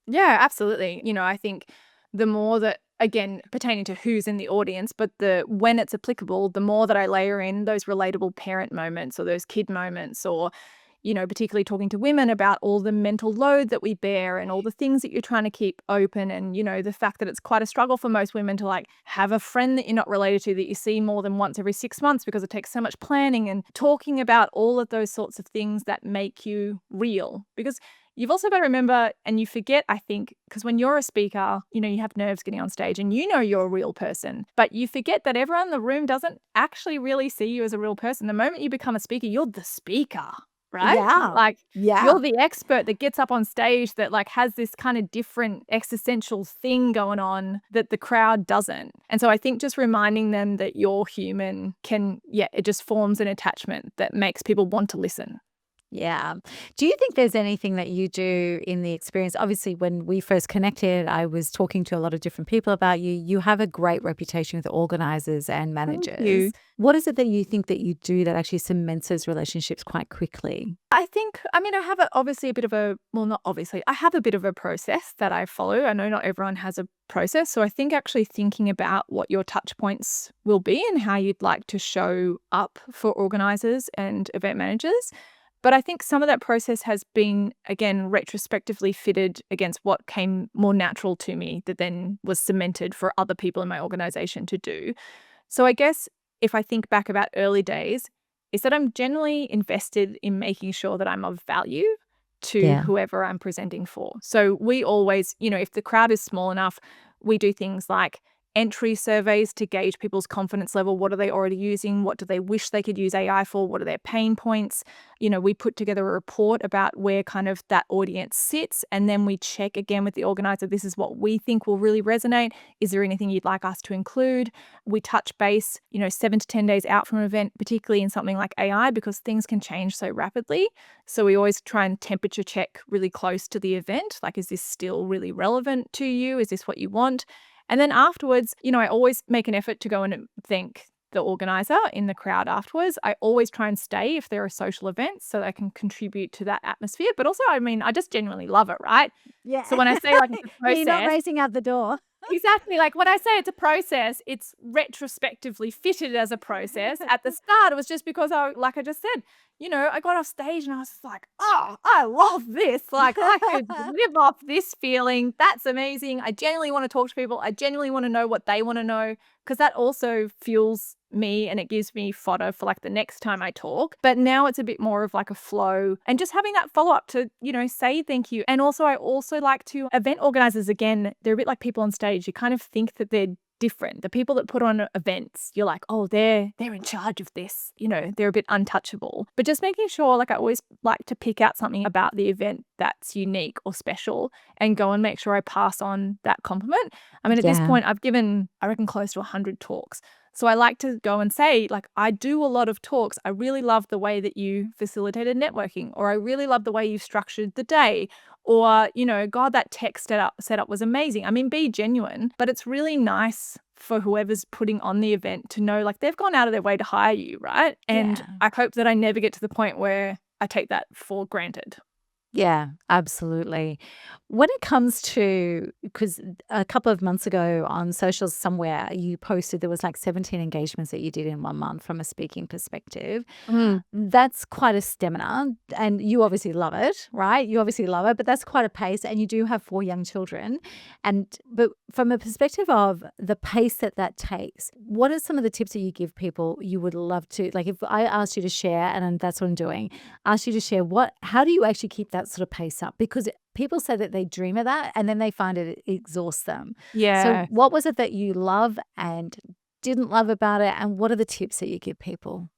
Yeah, absolutely. I think the more that, again, pertaining to who's in the audience, but when it's applicable, the more that I layer in those relatable parent moments or those kid moments, or, particularly talking to women about all the mental load that we bear and all the things that you're trying to keep open. And, the fact that it's quite a struggle for most women to like have a friend that you're not related to that you see more than once every 6 months because it takes so much planning, and talking about all of those sorts of things that make you real. Because you've also got to remember, and you forget, I think, because when you're a speaker, you have nerves getting on stage and you're a real person, but you forget that everyone in the room doesn't actually really see you as a real person. The moment you become a speaker, you're the speaker, right? Yeah. Like Yeah. you're the expert that gets up on stage that like has this kind of different existential thing going on that the crowd doesn't. And so I think just reminding them that you're human it just forms an attachment that makes people want to listen. Yeah. Do you think there's anything that you do in the experience? Obviously, when we first connected, I was talking to a lot of different people about you. You have a great reputation with organizers and Thank you. managers. What is it that you think that you do that actually cements those relationships quite quickly? I think, I have obviously a bit of a, well, not obviously, I have a bit of a process that I follow. I know not everyone has a process. So I think actually thinking about what your touch points will be and how you'd like to show up for organizers and event managers. But I think some of that process has been, again, retrospectively fitted against what came more natural to me that then was cemented for other people in my organization to do. So I guess if I think back about early days, is that I'm generally invested in making sure that I'm of value to Yeah. whoever I'm presenting for. So we always, if the crowd is small enough, we do things like entry surveys to gauge people's confidence level. What are they already using? What do they wish they could use AI for? What are their pain points? We put together a report about where kind of that audience sits, and then we check again with the organizer, this is what we think will really resonate. Is there anything you'd like us to include? We touch base, 7 to 10 days out from an event, particularly in something like AI, because things can change so rapidly. So we always try and temperature check really close to the event. Like, is this still really relevant to you? Is this what you want? And then afterwards, I always make an effort to go and thank the organizer in the crowd afterwards. I always try and stay if there are social events so that I can contribute to that atmosphere. But also, I just genuinely love it, right? Yeah. So when I say like it's a You're not process, racing out the door. Exactly. Like when I say it's a process, it's retrospectively fitted as a process. At the start, it was just because like I just said, I got off stage and I was just like, oh, I love this. Like I could live off this feeling. That's amazing. I genuinely want to talk to people. I genuinely want to know what they want to know, because that also fuels me and it gives me fodder for like the next time I talk. But now it's a bit more of like a flow and just having that follow up to, say thank you. And also, I also like to event organizers, again, they're a bit like people on stage. You kind of think that they're different. The people that put on events, you're like, oh, they're in charge of this. They're a bit untouchable. But just making sure, like I always like to pick out something about the event that's unique or special and go and make sure I pass on that compliment. I mean, at this Yeah. point, I've given, I reckon, close to 100 talks. So I like to go and say, like, I do a lot of talks. I really love the way that you facilitated networking, or I really love the way you structured the day, or, God, that tech setup was amazing. I mean, be genuine, but it's really nice for whoever's putting on the event to know, like, they've gone out of their way to hire you, right? And Yeah. I hope that I never get to the point where I take that for granted. Yeah, absolutely. When it comes to, because a couple of months ago on socials somewhere, you posted there was like 17 engagements that you did in 1 month from a speaking perspective. Mm. That's quite a stamina, and you obviously love it, right? You obviously love it, but that's quite a pace, and you do have 4 young children. But from a perspective of the pace that takes, what are some of the tips that you give people you would love to, like if I asked you to share, and that's what I'm doing, ask you to share how do you actually keep that sort of pace up? Because people say that they dream of that and then they find it exhausts them. So Yeah. what was it that you love and didn't love about it, and what are the tips that you give people?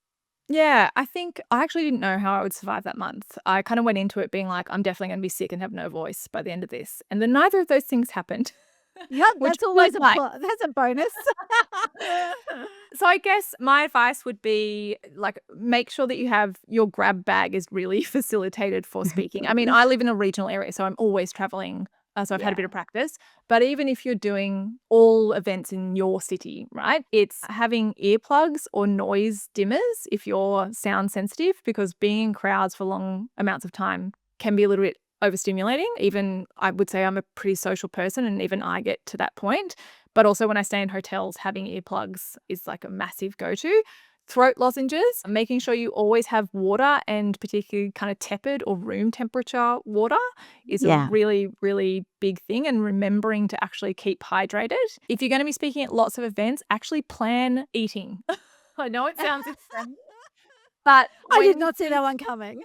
Yeah, I think I actually didn't know how I would survive that month. I kind of went into it being like, I'm definitely going to be sick and have no voice by the end of this. And then neither of those things happened, Yep, which that's was always nice. that's a bonus. So I guess my advice would be like, make sure that you have your grab bag is really facilitated for speaking. I mean, I live in a regional area, so I'm always traveling. So I've had a bit Yeah. of practice. But even if you're doing all events in your city, right, it's having earplugs or noise dimmers if you're sound sensitive, because being in crowds for long amounts of time can be a little bit overstimulating. Even I would say I'm a pretty social person, and even I get to that point. But also when I stay in hotels, having earplugs is like a massive go-to. Throat lozenges, making sure you always have water, and particularly kind of tepid or room temperature water is a Yeah. really, really big thing, and remembering to actually keep hydrated. If you're going to be speaking at lots of events, actually plan eating. I know it sounds insane, but I did when not see that one coming.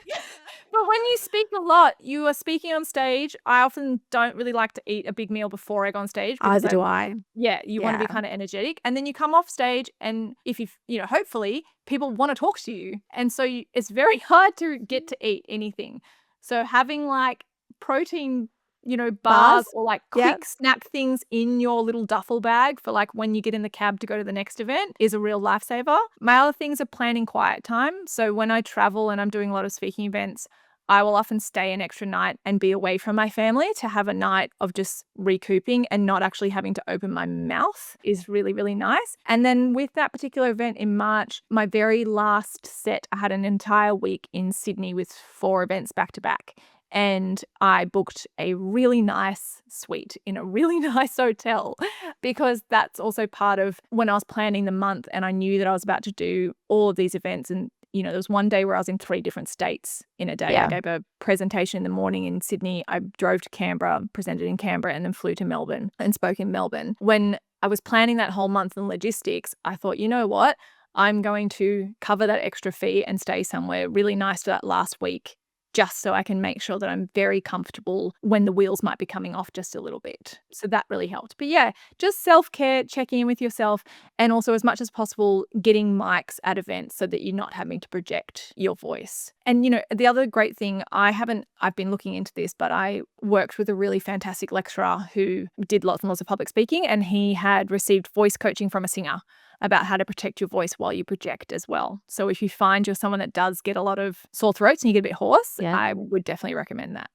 but when you speak a lot, you are speaking on stage. I often don't really like to eat a big meal before I go on stage because Either do I. you want to be Yeah. kind of energetic. And then you come off stage, and if hopefully people want to talk to you. And so it's very hard to get to eat anything. So having like protein, bars Bars? or like Yep. quick snack things in your little duffel bag for like when you get in the cab to go to the next event is a real lifesaver. My other things are planning quiet time. So when I travel and I'm doing a lot of speaking events, I will often stay an extra night and be away from my family to have a night of just recouping and not actually having to open my mouth is really, really nice. And then with that particular event in March, my very last set, I had an entire week in Sydney with 4 events back to back. And I booked a really nice suite in a really nice hotel, because that's also part of when I was planning the month and I knew that I was about to do all of these events. And there was one day where I was in 3 different states in a day. Yeah. I gave a presentation in the morning in Sydney. I drove to Canberra, presented in Canberra, and then flew to Melbourne and spoke in Melbourne. When I was planning that whole month in logistics, I thought, you know what? I'm going to cover that extra fee and stay somewhere really nice for that last week, just so I can make sure that I'm very comfortable when the wheels might be coming off just a little bit. So that really helped. But yeah, just self-care, checking in with yourself, and also as much as possible getting mics at events so that you're not having to project your voice. And the other great thing, I've been looking into this, but I worked with a really fantastic lecturer who did lots and lots of public speaking, and he had received voice coaching from a singer about how to protect your voice while you project as well. So if you find you're someone that does get a lot of sore throats and you get a bit hoarse, Yeah. I would definitely recommend that.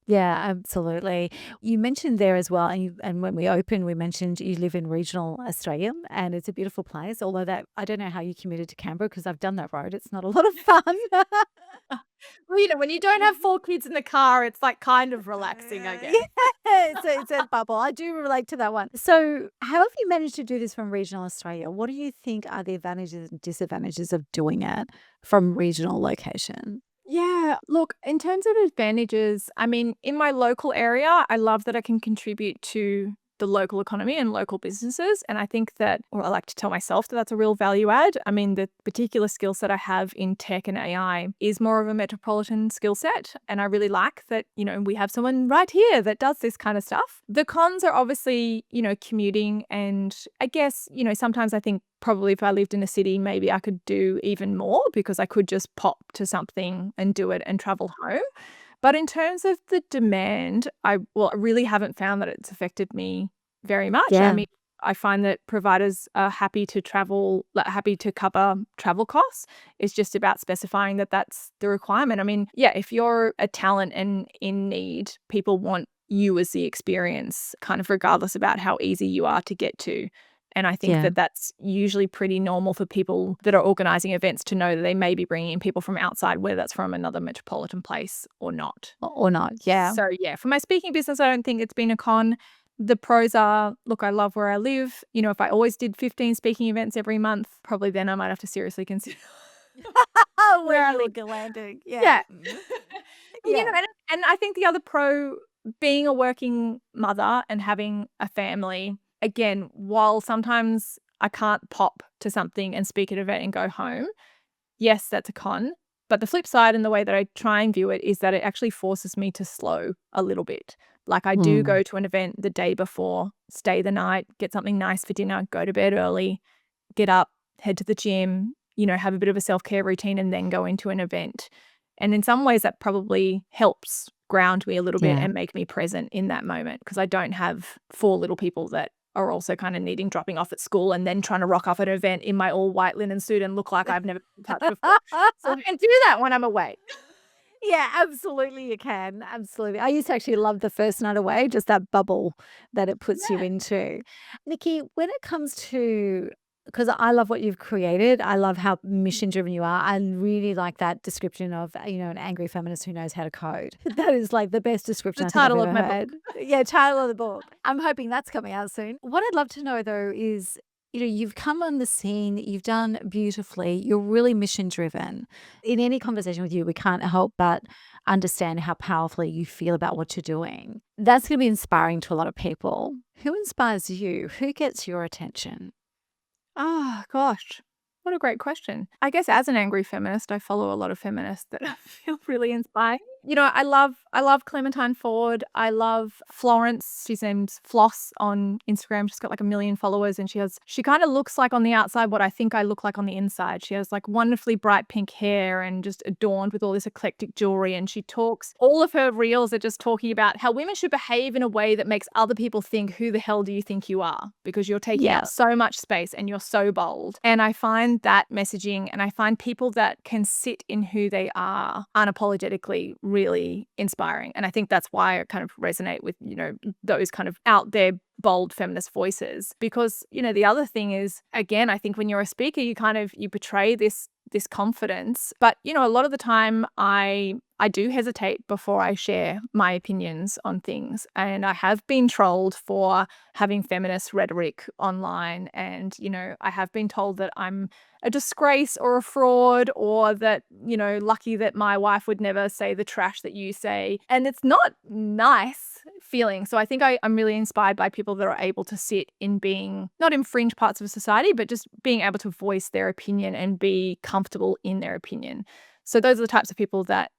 Yeah, absolutely. You mentioned there as well, and when we opened, we mentioned you live in regional Australia, and it's a beautiful place. Although that I don't know how you commuted to Canberra, because I've done that road. It's not a lot of fun. Well, when you don't have 4 kids in the car, it's like kind of relaxing, I guess. Yeah, it's a bubble. I do relate to that one. So, how have you managed to do this from regional Australia? What do you think are the advantages and disadvantages of doing it from regional location? Yeah, look, in terms of advantages, I mean, in my local area, I love that I can contribute to the local economy and local businesses. And I think that, or I like to tell myself that that's a real value add. I mean, the particular skill set I have in tech and AI is more of a metropolitan skill set. And I really like that, we have someone right here that does this kind of stuff. The cons are obviously, commuting. And I guess, sometimes I think probably if I lived in a city, maybe I could do even more because I could just pop to something and do it and travel home. But in terms of the demand, I really haven't found that it's affected me very much. I Yeah. mean, I find that providers are happy to travel, like, happy to cover travel costs. It's just about specifying that that's the requirement. I mean, yeah, if you're a talent and in need, people want you as the experience, kind of regardless about how easy you are to get to. And I think Yeah. that that's usually pretty normal for people that are organizing events to know that they may be bringing in people from outside, whether that's from another metropolitan place or not. Or not. Yeah. So, yeah, for my speaking business, I don't think it's been a con. The pros are, look, I love where I live. If I always did 15 speaking events every month, probably then I might have to seriously consider Oh, where where I you live. were landing. Yeah. Yeah. Yeah. And I think the other pro, being a working mother and having a family, again, while sometimes I can't pop to something and speak at an event and go home, yes, that's a con. But the flip side and the way that I try and view it is that it actually forces me to slow a little bit. Like I do Mm. go to an event the day before, stay the night, get something nice for dinner, go to bed early, get up, head to the gym, have a bit of a self-care routine and then go into an event. And in some ways that probably helps ground me a little bit Yeah. and make me present in that moment because I don't have 4 little people that are also kind of needing dropping off at school and then trying to rock off at an event in my all white linen suit and look like I've never been touched before. So I can do that when I'm away. Yeah, absolutely you can. Absolutely. I used to actually love the first night away, just that bubble that it puts you Yeah. into. Nikki, when it comes to, because I love what you've created. I love how mission driven you are. I really like that description of, an angry feminist who knows how to code. That is like the best description The I think I've title of ever my book. heard. Yeah, title of the book. I'm hoping that's coming out soon. What I'd love to know though is, you've come on the scene, you've done beautifully, you're really mission driven. In any conversation with you, we can't help but understand how powerfully you feel about what you're doing. That's going to be inspiring to a lot of people. Who inspires you? Who gets your attention? Oh, gosh. What a great question. I guess as an angry feminist, I follow a lot of feminists that I feel really inspiring. I love Clementine Ford. I love Florence. She's named Floss on Instagram. She's got like 1 million followers and she kind of looks like on the outside what I think I look like on the inside. She has like wonderfully bright pink hair and just adorned with all this eclectic jewelry. And she talks, all of her reels are just talking about how women should behave in a way that makes other people think, who the hell do you think you are? Because you're taking Yeah. up so much space and you're so bold. And I find that messaging and I find people that can sit in who they are unapologetically really inspiring. And I think that's why I kind of resonate with, those kind of out there bold feminist voices. Because, the other thing is, again, I think when you're a speaker, you portray this confidence. But, a lot of the time I do hesitate before I share my opinions on things. And I have been trolled for having feminist rhetoric online. And, I have been told that I'm a disgrace or a fraud or that, lucky that my wife would never say the trash that you say. And it's not nice feeling. So I think I'm really inspired by people that are able to sit in being, not in fringe parts of society, but just being able to voice their opinion and be comfortable in their opinion. So those are the types of people that,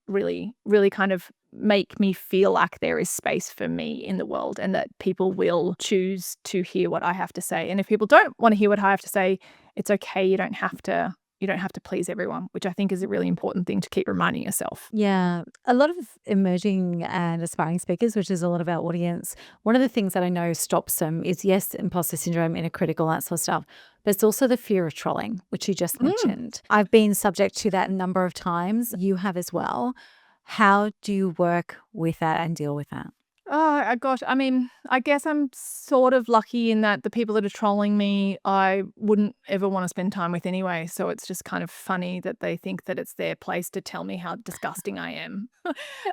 really, really kind of make me feel like there is space for me in the world and that people will choose to hear what I have to say. And if people don't want to hear what I have to say, it's okay. You don't have to please everyone, which I think is a really important thing to keep reminding yourself. Yeah, a lot of emerging and aspiring speakers, which is a lot of our audience, one of the things that I know stops them is, yes, imposter syndrome, inner critical, that sort of stuff, but it's also the fear of trolling, which you just mentioned. I've been subject to that a number of times. You have as well. How do you work with that and deal with that? Oh, gosh. I mean, I guess I'm sort of lucky in that the people that are trolling me, I wouldn't ever want to spend time with anyway. So it's just kind of funny that they think that it's their place to tell me how disgusting I am.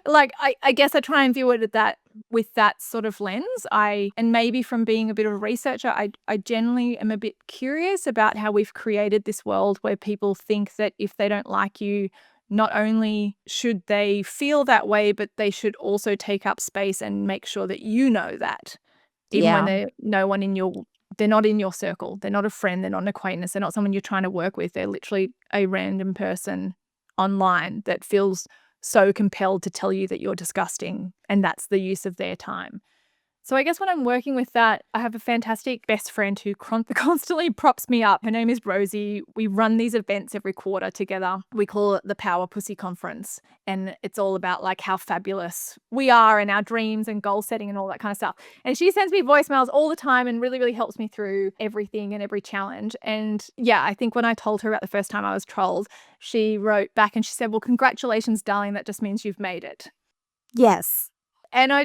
Like, I guess I try and view it at that with that sort of lens. And maybe from being a bit of a researcher, I generally am a bit curious about how we've created this world where people think that if they don't like you, not only should they feel that way, but they should also take up space and make sure that you know that, even when Yeah. they're not in your circle, they're not a friend, they're not an acquaintance, they're not someone you're trying to work with, they're literally a random person online that feels so compelled to tell you that you're disgusting, and that's the use of their time. So I guess when I'm working with that, I have a fantastic best friend who constantly props me up. Her name is Rosie. We run these events every quarter together. We call it the Power Pussy Conference. And it's all about like how fabulous we are and our dreams and goal setting and all that kind of stuff. And she sends me voicemails all the time and really, really helps me through everything and every challenge. And yeah, I think when I told her about the first time I was trolled, she wrote back and she said, "Well, congratulations, darling. That just means you've made it." Yes. And I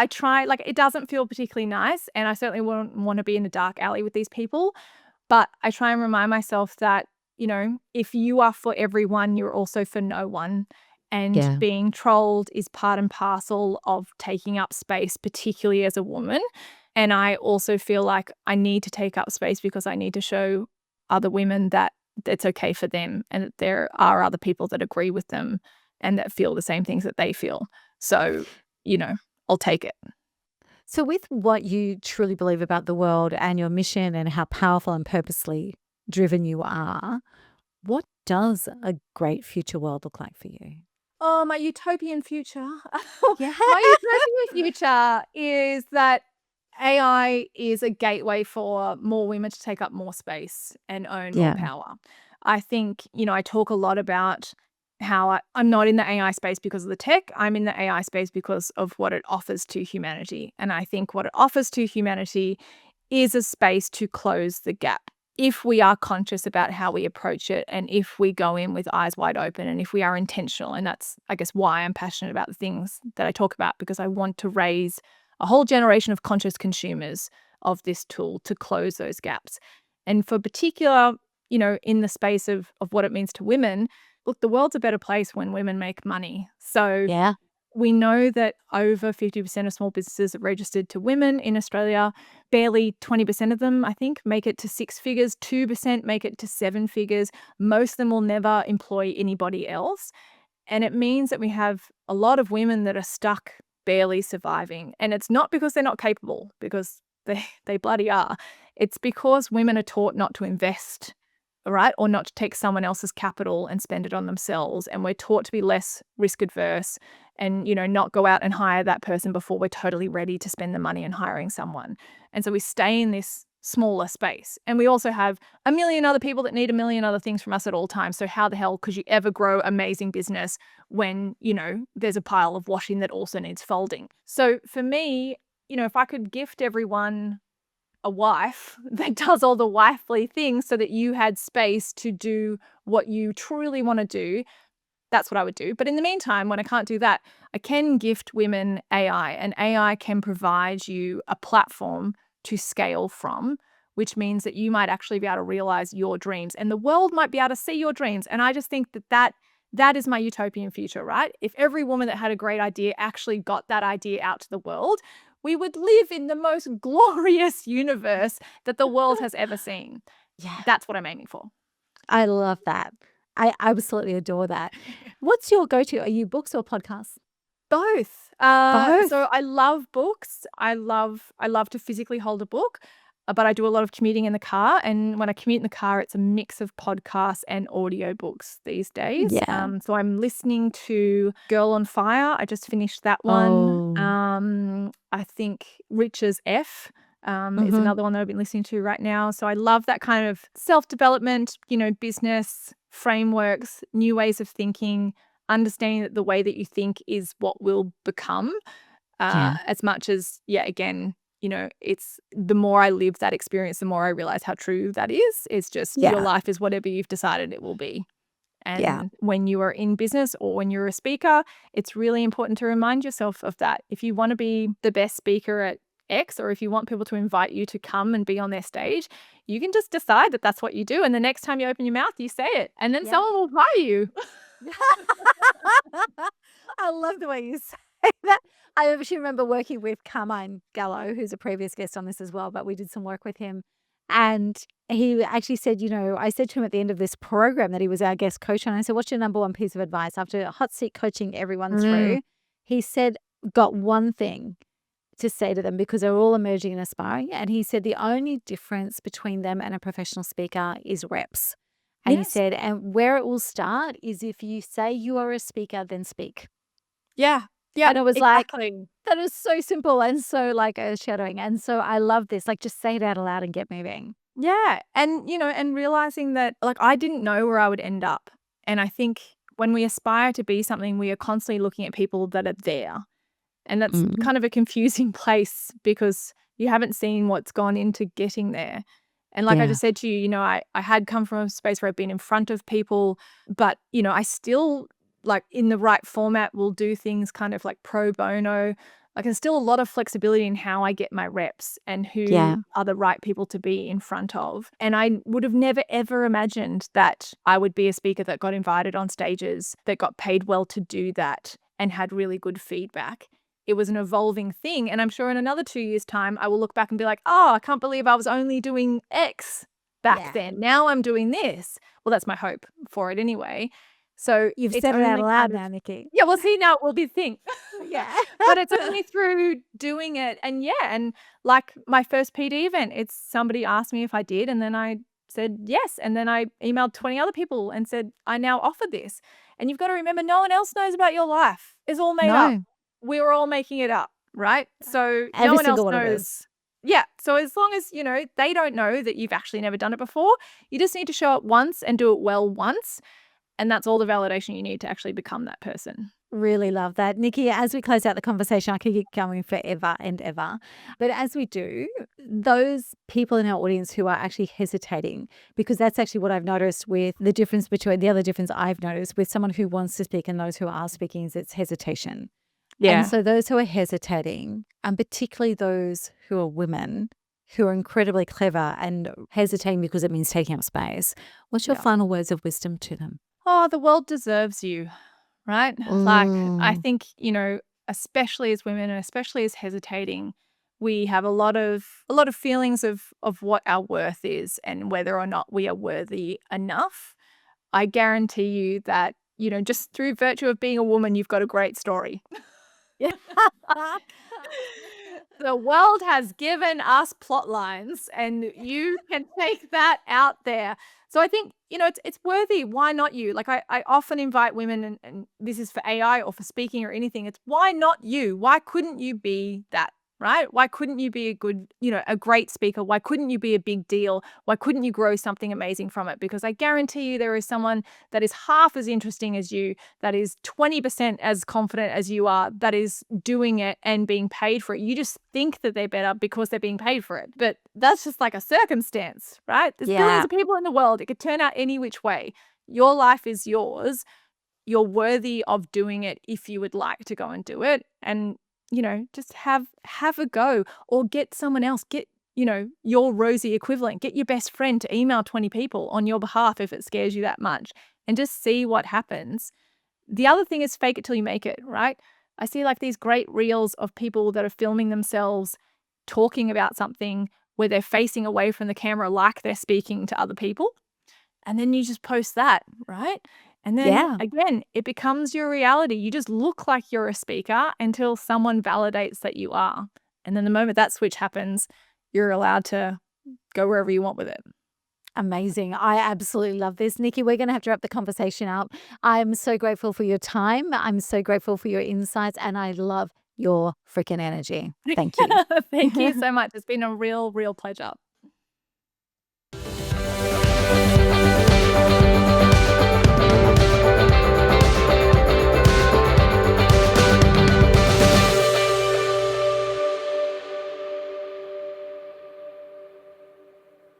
try, like, it doesn't feel particularly nice, and I certainly wouldn't want to be in a dark alley with these people, but I try and remind myself that, if you are for everyone, you're also for no one, and Yeah. being trolled is part and parcel of taking up space, particularly as a woman, and I also feel like I need to take up space because I need to show other women that it's okay for them and that there are other people that agree with them and that feel the same things that they feel. So, I'll take it. So, with what you truly believe about the world and your mission and how powerful and purposely driven you are, what does a great future world look like for you? Oh, my utopian future. Yeah. My utopian future is that AI is a gateway for more women to take up more space and own more Yeah. power. I think, I talk a lot about how I'm not in the AI space because of the tech. I'm in the AI space because of what it offers to humanity. And I think what it offers to humanity is a space to close the gap. If we are conscious about how we approach it and if we go in with eyes wide open and if we are intentional, and that's, I guess, why I'm passionate about the things that I talk about, because I want to raise a whole generation of conscious consumers of this tool to close those gaps. And for particular, in the space of what it means to women, look, the world's a better place when women make money. So Yeah. we know that over 50% of small businesses are registered to women in Australia. Barely 20% of them, I think, make it to 6 figures. 2% make it to 7 figures. Most of them will never employ anybody else. And it means that we have a lot of women that are stuck barely surviving. And it's not because they're not capable, because they bloody are. It's because women are taught not to invest, right? Or not to take someone else's capital and spend it on themselves. And we're taught to be less risk adverse and, not go out and hire that person before we're totally ready to spend the money on hiring someone. And so we stay in this smaller space. And we also have a million other people that need a million other things from us at all times. So how the hell could you ever grow amazing business when, there's a pile of washing that also needs folding? So for me, if I could gift everyone a wife that does all the wifely things so that you had space to do what you truly want to do, that's what I would do. But in the meantime, when I can't do that, I can gift women AI, and AI can provide you a platform to scale from, which means that you might actually be able to realize your dreams and the world might be able to see your dreams. And I just think that is my utopian future, right? If every woman that had a great idea actually got that idea out to the world, we would live in the most glorious universe that the world has ever seen. Yeah. That's what I'm aiming for. I love that. I absolutely adore that. What's your go-to? Are you books or podcasts? Both. Both? So I love books. I love to physically hold a book, but I do a lot of commuting in the car. And when I commute in the car, it's a mix of podcasts and audiobooks these days. Yeah. So I'm listening to Girl on Fire. I just finished that one. Oh. I think Rich as F is Mhm. another one that I've been listening to right now. So I love that kind of self-development, business frameworks, new ways of thinking, understanding that the way that you think is what will become, Yeah. as much as, again, it's the more I live that experience, the more I realize how true that is. It's just your Yeah. life is whatever you've decided it will be. Yeah. And when you are in business or when you're a speaker, it's really important to remind yourself of that. If you want to be the best speaker at X, or if you want people to invite you to come and be on their stage, you can just decide that that's what you do. And the next time you open your mouth, you say it, and then Yeah. someone will hire you. I love the way you say that. I actually remember working with Carmine Gallo, who's a previous guest on this as well, but we did some work with him. And he actually said, I said to him at the end of this program that he was our guest coach. And I said, what's your number one piece of advice after hot seat coaching everyone through? He said, got one thing to say to them because they're all emerging and aspiring. And he said, the only difference between them and a professional speaker is reps. And he Yes. said, and where it will start is if you say you are a speaker, then speak. Yeah. Yeah. And it was exactly. like, that is so simple and so like earth-shattering. And so I love this. Like, just say it out loud and get moving. Yeah. And, and realizing that, like, I didn't know where I would end up. And I think when we aspire to be something, we are constantly looking at people that are there. And that's kind of a confusing place because you haven't seen what's gone into getting there. And like I just said to you, I had come from a space where I've been in front of people, but, I still, like, in the right format, will do things kind of like pro bono. Like, there's still a lot of flexibility in how I get my reps and who are the right people to be in front of. And I would have never, ever imagined that I would be a speaker that got invited on stages, that got paid well to do that and had really good feedback. It was an evolving thing. And I'm sure in another 2 years' time, I will look back and be like, oh, I can't believe I was only doing X back then. Now I'm doing this. Well, that's my hope for it anyway. So You've it's said it out only loud kind of- now, Nici. Yeah, well, see, now it will be the thing. Yeah. But it's only through doing it. And like my first PD event, it's somebody asked me if I did, and then I said yes. And then I emailed 20 other people and said, I now offer this. And you've got to remember, no one else knows about your life. It's all made up. We're all making it up, right? So no Every one else single one of knows. us. Yeah. So as long as, they don't know that you've actually never done it before, you just need to show up once and do it well once. And that's all the validation you need to actually become that person. Really love that. Nici, as we close out the conversation, I could keep going forever and ever. But as we do, those people in our audience who are actually hesitating, because that's actually what I've noticed with the difference between the other difference I've noticed with someone who wants to speak and those who are speaking is it's hesitation. Yeah. And so those who are hesitating, and particularly those who are women who are incredibly clever and hesitating because it means taking up space, what's your final words of wisdom to them? Oh, the world deserves you, right? Like, I think, especially as women and especially as hesitating, we have a lot of feelings of what our worth is and whether or not we are worthy enough. I guarantee you that, just through virtue of being a woman, you've got a great story. The world has given us plot lines and you can take that out there. So I think, it's worthy. Why not you? Like I often invite women, and this is for AI or for speaking or anything. It's why not you? Why couldn't you be that? Right? Why couldn't you be a good, a great speaker? Why couldn't you be a big deal? Why couldn't you grow something amazing from it? Because I guarantee you there is someone that is half as interesting as you, that is 20% as confident as you are, that is doing it and being paid for it. You just think that they're better because they're being paid for it. But that's just like a circumstance, right? There's billions of people in the world. It could turn out any which way. Your life is yours. You're worthy of doing it if you would like to go and do it. And just have a go, or get someone else, get, your Rosie equivalent, get your best friend to email 20 people on your behalf if it scares you that much, and just see what happens. The other thing is fake it till you make it, right? I see like these great reels of people that are filming themselves talking about something where they're facing away from the camera like they're speaking to other people. And then you just post that, right? And then again, it becomes your reality. You just look like you're a speaker until someone validates that you are. And then the moment that switch happens, you're allowed to go wherever you want with it. Amazing. I absolutely love this. Nici, we're going to have to wrap the conversation up. I'm so grateful for your time. I'm so grateful for your insights, and I love your freaking energy. Thank you. Thank you so much. It's been a real, real pleasure.